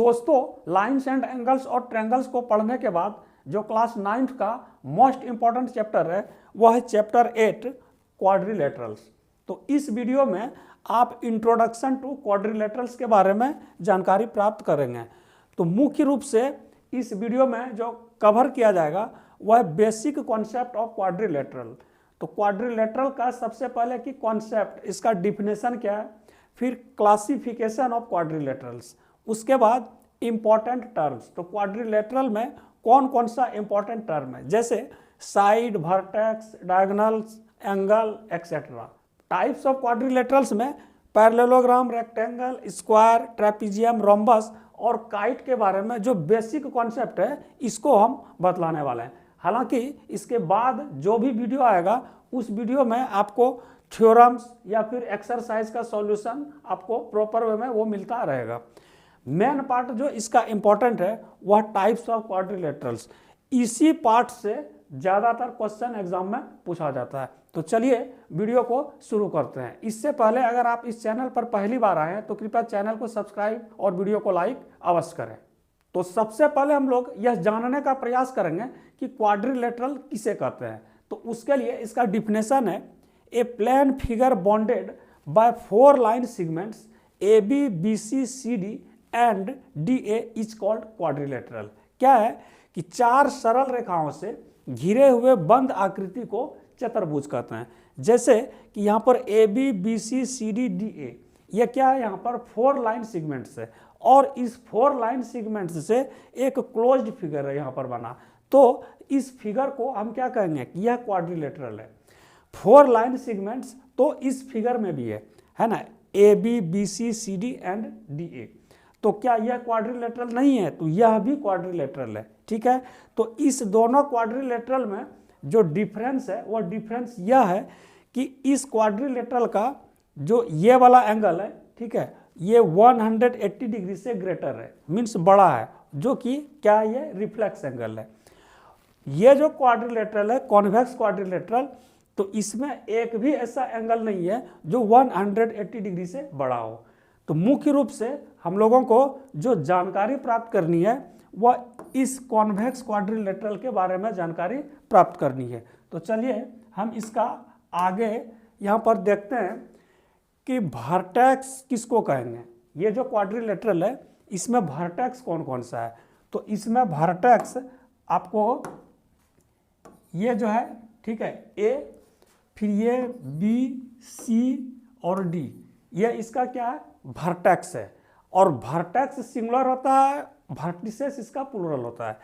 दोस्तों lines and angles और triangles को पढ़ने के बाद जो क्लास 9th का मोस्ट इंपॉर्टेंट चैप्टर है वह है चैप्टर 8 क्वाड्रिलेटरल्स। तो इस वीडियो में आप इंट्रोडक्शन टू क्वाड्रिलेटरल्स के बारे में जानकारी प्राप्त करेंगे। तो मुख्य रूप से इस वीडियो में जो कवर किया जाएगा वह बेसिक कॉन्सेप्ट ऑफ क्वाड्रिलेटरल। तो क्वाड्रिलेटरल का सबसे पहले कि कॉन्सेप्ट, इसका डिफिनेशन क्या है, फिर क्लासिफिकेशन ऑफ क्वाड्रिलेटरल्स, उसके बाद इंपॉर्टेंट टर्म्स। तो क्वाड्रिलेटरल में कौन कौन सा इंपॉर्टेंट टर्म है, जैसे side, vertex, diagonals, angle etcetera. Types of quadrilaterals में parallelogram, rectangle, square, trapezium, rhombus और काइट के बारे में जो बेसिक कॉन्सेप्ट है इसको हम बतलाने वाले हैं। हालांकि इसके बाद जो भी वीडियो आएगा उस वीडियो में आपको थ्योरम्स या फिर एक्सरसाइज का सॉल्यूशन आपको प्रॉपर वे में वो मिलता रहेगा। मेन पार्ट जो इसका इंपॉर्टेंट है वह टाइप्स ऑफ क्वाड्रिलेटरल्स। इसी पार्ट से ज़्यादातर क्वेश्चन एग्जाम में पूछा जाता है। तो चलिए वीडियो को शुरू करते हैं। इससे पहले अगर आप इस चैनल पर पहली बार आए हैं तो कृपया चैनल को सब्सक्राइब और वीडियो को लाइक अवश्य करें। तो सबसे पहले हम लोग यह जानने का प्रयास करेंगे कि क्वाड्रिलेटरल किसे कहते हैं। तो उसके लिए इसका डिफिनेशन है, a plane figure bounded by 4 line segments A B B C C D and D A is called quadrilateral. क्या है कि 4 सरल रेखाओं से घिरे हुए बंद आकृति को चतुर्भुज कहते हैं। जैसे कि यहाँ पर A B B C C D D A, यह क्या है, यहाँ पर 4 लाइन सेगमेंट्स है और इस 4 लाइन सेगमेंट्स से एक क्लोज्ड फिगर है यहाँ पर बना। तो इस फिगर को हम क्या कहेंगे कि यह क्वाड्रिलेटरल है। 4 लाइन सेगमेंट्स तो इस फिगर में भी है ना, A B B C C D and D A. तो क्या यह क्वाड्रिलेटरल नहीं है? तो यह भी क्वाड्रिलेटरल है। ठीक है, तो इस दोनों क्वाड्रिलेटरल में जो डिफरेंस है वह डिफरेंस यह है कि इस क्वाड्रिलेटरल का जो ये वाला एंगल है, ठीक है, ये 180 डिग्री से ग्रेटर है, मीन्स बड़ा है, जो कि क्या, ये रिफ्लेक्स एंगल है। ये जो क्वाड्रिलेटरल है कॉन्वेक्स क्वाड्रिलेटरल, तो इसमें एक भी ऐसा एंगल नहीं है जो 180 डिग्री से बड़ा हो। तो मुख्य रूप से हम लोगों को जो जानकारी प्राप्त करनी है वह इस कॉन्वेक्स क्वाड्रिलेटरल के बारे में जानकारी प्राप्त करनी है। तो चलिए हम इसका आगे यहाँ पर देखते हैं कि वर्टेक्स किसको कहेंगे। ये जो क्वाड्रिलेटरल है इसमें वर्टेक्स कौन कौन सा है? तो इसमें वर्टेक्स आपको ये जो है, ठीक है, ए, फिर ये बी, सी और डी, ये इसका क्या है, वर्टेक्स है। और वर्टेक्स सिंगुलर होता है, वर्टिसेस इसका प्लूरल होता है।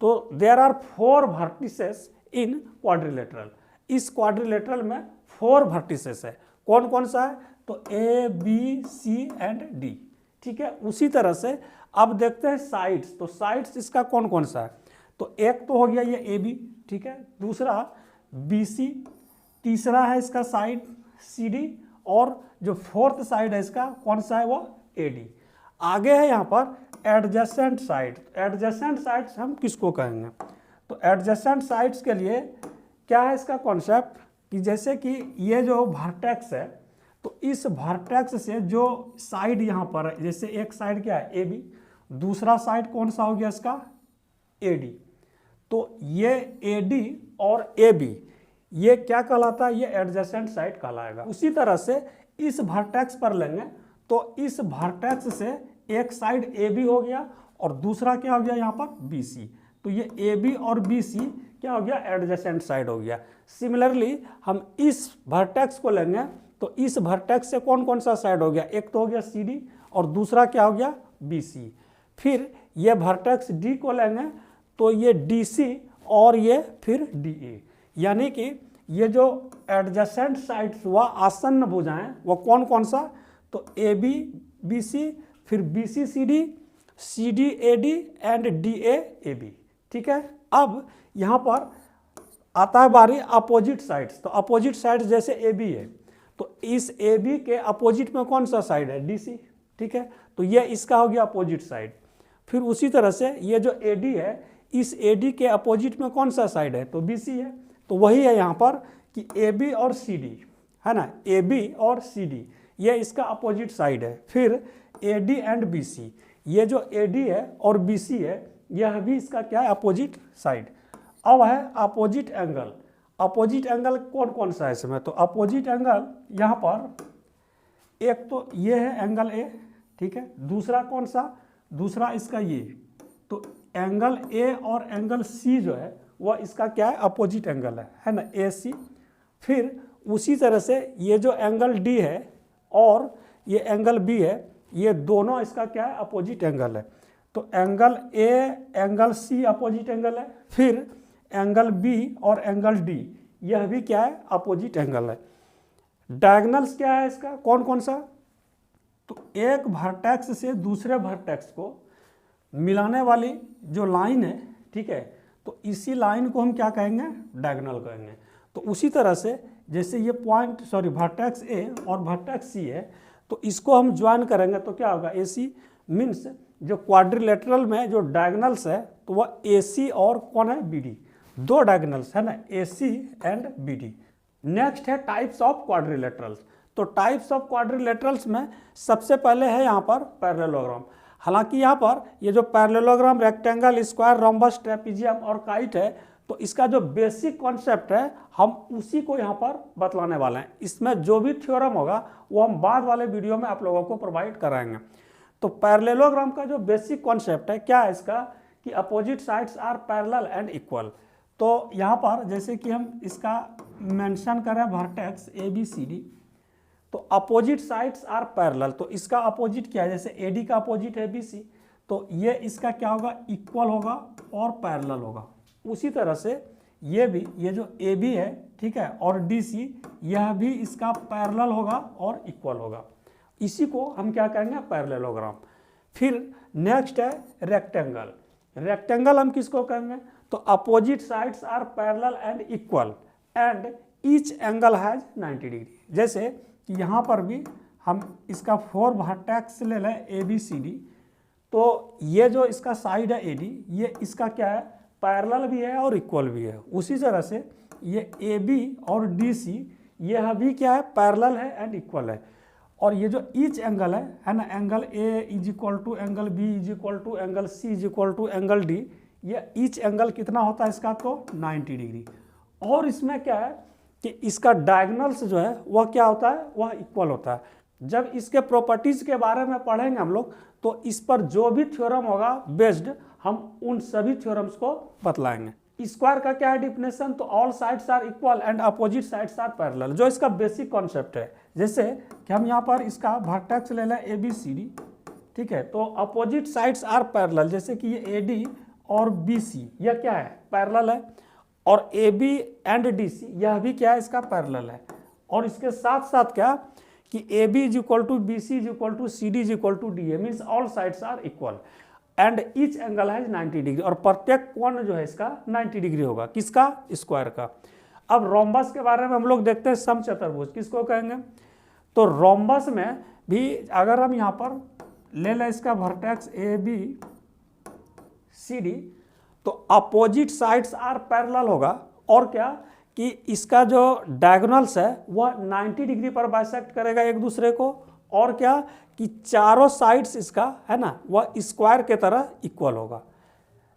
तो there are 4 vertices in quadrilateral. इस क्वाड्रिलेटरल में 4 वर्टिसेस है। कौन कौन सा है? तो A, B, C and D. ठीक है, उसी तरह से अब देखते हैं साइड्स। तो साइड्स इसका कौन कौन सा है? तो एक तो हो गया ये ए बी, ठीक है, दूसरा बी सी, तीसरा है इसका साइड सी डी, और जो 4th साइड है इसका कौन सा है, वो ए डी। आगे है यहाँ पर एडजेसेंट साइड। एडजेसेंट साइड्स हम किसको कहेंगे? तो एडजेसेंट साइड्स के लिए क्या है इसका कॉन्सेप्ट कि जैसे कि ये जो वर्टेक्स है, तो इस वर्टेक्स से जो साइड यहाँ पर है, जैसे एक साइड क्या है, ए बी, दूसरा साइड कौन सा हो गया इसका, ए डी। तो ये ए डी और ए बी ये क्या कहलाता है, ये एडजेसेंट साइड कहलाएगा। उसी तरह से इस वर्टेक्स पर लेंगे तो इस वर्टेक्स से एक साइड ए बी हो गया और दूसरा क्या हो गया यहाँ पर बी सी। तो ये ए बी और बी सी क्या हो गया, एडजेसेंट साइड हो गया। सिमिलरली हम इस वर्टेक्स को लेंगे तो इस वर्टेक्स से कौन कौन सा साइड हो गया, एक तो हो गया सी डी और दूसरा क्या हो गया, बी सी। फिर ये वर्टेक्स डी को लेंगे तो ये डी सी और ये फिर डी ए। यानी कि ये जो एडजेसेंट साइड्स हुआ, आसन्न भुजाएं, वो कौन कौन सा, तो ए बी बी सी, फिर B C C D A D and D A B. ठीक है, अब यहाँ पर आता है बारी अपोजिट साइड्स। तो अपोजिट साइड्स जैसे ए बी है, तो इस ए बी के अपोजिट में कौन सा साइड है, डी सी। ठीक है, तो ये इसका हो गया अपोजिट साइड। फिर उसी तरह से ये जो ए डी है, इस ए डी के अपोजिट में कौन सा साइड है, तो बी सी है। तो वही है यहाँ पर कि ए बी और सी डी है ना, ए बी और सी डी ये इसका अपोजिट साइड है। फिर A D and B C ये जो AD है और BC है यह भी इसका क्या है, अपोजिट साइड। अब है अपोजिट एंगल। अपोजिट एंगल कौन कौन सा है इसमें, तो अपोजिट एंगल यहाँ पर एक तो ये है एंगल A, ठीक है, दूसरा कौन सा, दूसरा इसका ये, तो एंगल A और एंगल C जो है वह इसका क्या है, अपोजिट एंगल है ना, AC। फिर उसी तरह से ये जो एंगल D है और ये एंगल B है, ये दोनों इसका क्या है, अपोजिट एंगल है। तो angle A angle C opposite angle है, फिर एंगल B और एंगल D यह भी क्या है, अपोजिट एंगल है। डायगोनल्स क्या है इसका, कौन कौन सा, तो एक वर्टेक्स से दूसरे वर्टेक्स को मिलाने वाली जो लाइन है, ठीक है, तो इसी लाइन को हम क्या कहेंगे, डायगोनल कहेंगे। तो उसी तरह से जैसे ये पॉइंट वर्टेक्स A और वर्टेक्स C है, तो इसको हम ज्वाइन करेंगे तो क्या होगा, AC मीन्स जो क्वाड्रिलेटरल में जो डायगोनल्स है तो वह AC और कौन है, BD, दो डायगोनल्स है ना, AC एंड BD। नेक्स्ट है टाइप्स ऑफ क्वाड्रिलेटरल्स। तो टाइप्स ऑफ क्वाड्रिलेटरल्स में सबसे पहले है यहाँ पर पैरेललोग्राम। हालांकि यहाँ पर ये जो parallelogram, rectangle, square, rhombus, trapezium और काइट है, तो इसका जो बेसिक कॉन्सेप्ट है हम उसी को यहाँ पर बतलाने वाले हैं। इसमें जो भी थ्योरम होगा वो हम बाद वाले वीडियो में आप लोगों को प्रोवाइड कराएंगे। तो पैरेललोग्राम का जो बेसिक कॉन्सेप्ट है क्या है इसका, कि opposite sides are parallel and equal. तो यहाँ पर जैसे कि हम इसका मेंशन करें वर्टेक्स ABCD, तो अपोजिट साइड्स आर पैरेलल, तो इसका अपोजिट क्या है, जैसे AD का अपोजिट है BC, तो ये इसका क्या होगा, इक्वल होगा और पैरेलल होगा। उसी तरह से ये भी, ये जो AB है, ठीक है, और DC यह भी इसका पैरेलल होगा और इक्वल होगा। इसी को हम क्या कहेंगे, पैरेललोग्राम। फिर नेक्स्ट है रेक्टेंगल। रेक्टेंगल हम किसको कहेंगे, तो opposite sides are parallel and equal and each angle has 90 degree. जैसे कि यहाँ पर भी हम इसका 4 वर्टेक्स ले लें ABCD, तो ये जो इसका साइड है AD, ये इसका क्या है, पैरेलल भी है और इक्वल भी है। उसी तरह से ये AB और DC यह भी क्या है, पैरेलल है एंड इक्वल है। और ये जो ईच एंगल है ना, angle A is equal to angle B is equal to angle C is equal to angle D, ये ईच एंगल कितना होता है इसका, तो 90 डिग्री। और इसमें क्या है कि इसका डायगोनल्स जो है वह क्या होता है, वह इक्वल होता है। जब इसके प्रॉपर्टीज के बारे में पढ़ेंगे हम लोग, तो इस पर जो भी थ्योरम होगा बेस्ड, हम उन सभी थ्योरम्स को बतलाएंगे। स्क्वायर का क्या है डिफिनेशन, तो all sides are equal and opposite sides are parallel, जो इसका बेसिक कॉन्सेप्ट है। जैसे कि हम यहाँ पर इसका वर्टेक्स ले लें ABCD, ठीक है, तो अपोजिट साइड्स आर पैरेलल, जैसे कि ये AD और BC यह क्या है, पैरेलल है, और AB एंड DC यह भी क्या है, इसका पैरेलल है। और इसके साथ साथ क्या कि AB is equal to BC is equal to CD is equal to DA, means all sides are equal and each angle है 90 डिग्री, और प्रत्येक कोण जो है इसका 90 डिग्री होगा, किसका, स्क्वायर का। अब रोम्बस के बारे में हम लोग देखते हैं, समचतुर्भुज किसको कहेंगे, तो रोम्बस में भी अगर हम यहाँ पर ले लें इसका वर्टेक्स ABCD, तो अपोजिट साइड्स आर पैरेलल होगा, और क्या कि इसका जो डायगोनल्स है वह 90 डिग्री पर बाइसेक्ट करेगा एक दूसरे को, और क्या कि चारों साइड्स इसका है ना वह स्क्वायर के तरह इक्वल होगा।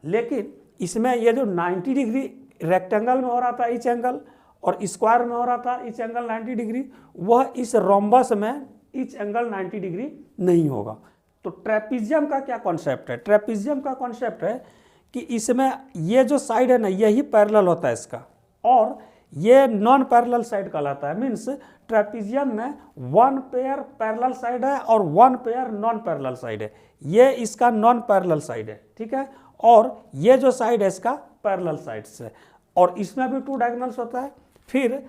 लेकिन इसमें ये जो 90 डिग्री रेक्टेंगल में हो रहा था ईच एंगल, और स्क्वायर में हो रहा था ईच एंगल 90 डिग्री, वह इस रोम्बस में ईच एंगल 90 डिग्री नहीं होगा। तो ट्रेपीजियम का क्या कॉन्सेप्ट है, ट्रेपीजियम का कॉन्सेप्ट है कि इसमें ये जो साइड है ना यही पैरेलल होता है इसका, और ये नॉन पैरेलल साइड कहलाता है। मीन्स ट्रेपीजियम में 1 पेयर पैरेलल साइड है और 1 पेयर नॉन पैरेलल साइड है, ये इसका नॉन पैरेलल साइड है, ठीक है, और ये जो साइड है इसका पैरेलल साइड से, और इसमें भी 2 डायगोनल्स होता है। फिर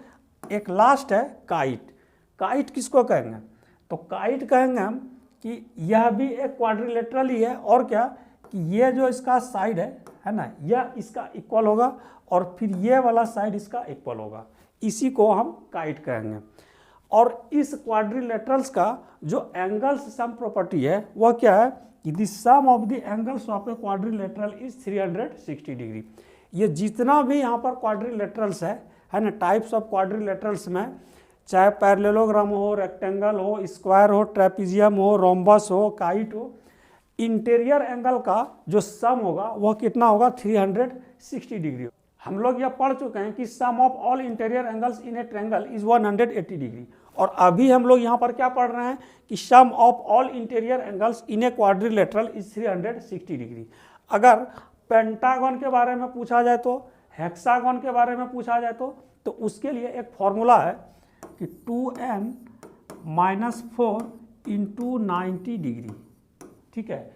एक लास्ट है काइट। काइट किसको कहेंगे, तो काइट कहेंगे हम कि यह भी एक क्वाड्रिलेटरल ही है, और क्या कि ये जो इसका साइड है ना, यह इसका इक्वल होगा, और फिर ये वाला साइड इसका इक्वल होगा, इसी को हम काइट कहेंगे। और इस क्वाड्रिलेटरल्स का जो एंगल्स सम प्रॉपर्टी है वह क्या है कि the sum of the angles of a quadrilateral is 360 degree. ये जितना भी यहाँ पर क्वाड्रिलेटरल्स है ना, टाइप्स ऑफ क्वाड्रिलेटरल्स में, चाहे पैरेललोग्राम हो, रेक्टेंगल हो, स्क्वायर हो, ट्रेपीजियम हो, रोम्बस हो, काइट हो, इंटीरियर एंगल का जो सम होगा वह कितना होगा 360 डिग्री। हम लोग यह पढ़ चुके हैं कि sum of all interior angles in a triangle is 180 degree. और अभी हम लोग यहाँ पर क्या पढ़ रहे हैं कि sum of all interior angles in a quadrilateral is 360 degree. अगर पेंटागन के बारे में पूछा जाए तो, हेक्सागन के बारे में पूछा जाए तो उसके लिए एक फॉर्मूला है कि 2n - 4 × 90 डिग्री। ठीक है,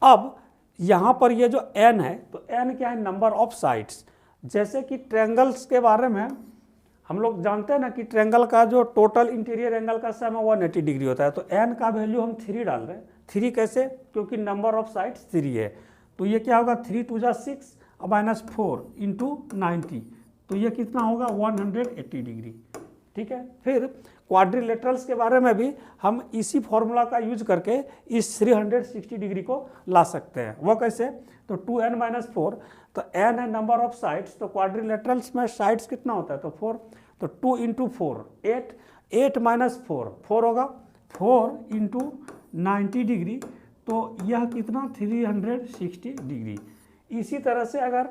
अब यहाँ पर ये जो n है तो n क्या है, नंबर ऑफ साइड्स। जैसे कि ट्रायंगल्स के बारे में हम लोग जानते हैं ना कि ट्रायंगल का जो टोटल इंटीरियर एंगल का सम है 180 डिग्री होता है। तो n का वैल्यू हम 3 डाल रहे हैं। 3 कैसे, क्योंकि नंबर ऑफ साइड्स 3 है। तो ये क्या होगा, 3 × 2 = 6 -4 × 90, तो ये कितना होगा 180 डिग्री। ठीक है, फिर क्वाड्रिलेटरल्स के बारे में भी हम इसी फॉर्मूला का यूज करके इस 360 डिग्री को ला सकते हैं। वो कैसे, तो 2n - 4, तो n है नंबर ऑफ साइड्स, तो क्वाड्रिलेटरल्स में साइड्स कितना होता है, तो 4, तो 2 × 4 8, 8 - 4 4 होगा, 4 × 90 डिग्री, तो यह कितना 360 डिग्री। इसी तरह से अगर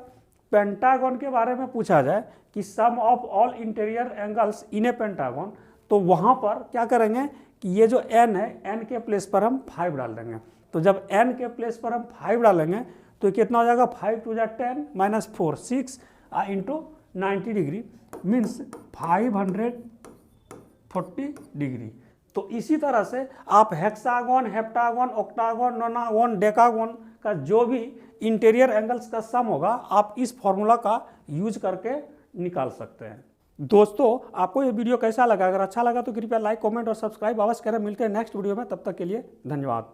पेंटागन के बारे में पूछा जाए कि sum of all interior angles in a pentagon, तो वहाँ पर क्या करेंगे कि ये जो n है, n के प्लेस पर हम 5 डाल देंगे। तो जब n के प्लेस पर हम 5 डालेंगे तो कितना हो जाएगा, 5 × 2 = 10 - 4 6 × 90 डिग्री मीन्स 540 डिग्री। तो इसी तरह से आप हेक्सागन, हेप्टागन, ऑक्टागन, नोनागन, डेकागन का जो भी इंटीरियर एंगल्स का सम होगा आप इस फॉर्मूला का यूज करके निकाल सकते हैं। दोस्तों, आपको ये वीडियो कैसा लगा? अगर अच्छा लगा तो कृपया लाइक, कमेंट और सब्सक्राइब अवश्य करें। मिलते हैं नेक्स्ट वीडियो में, तब तक के लिए धन्यवाद।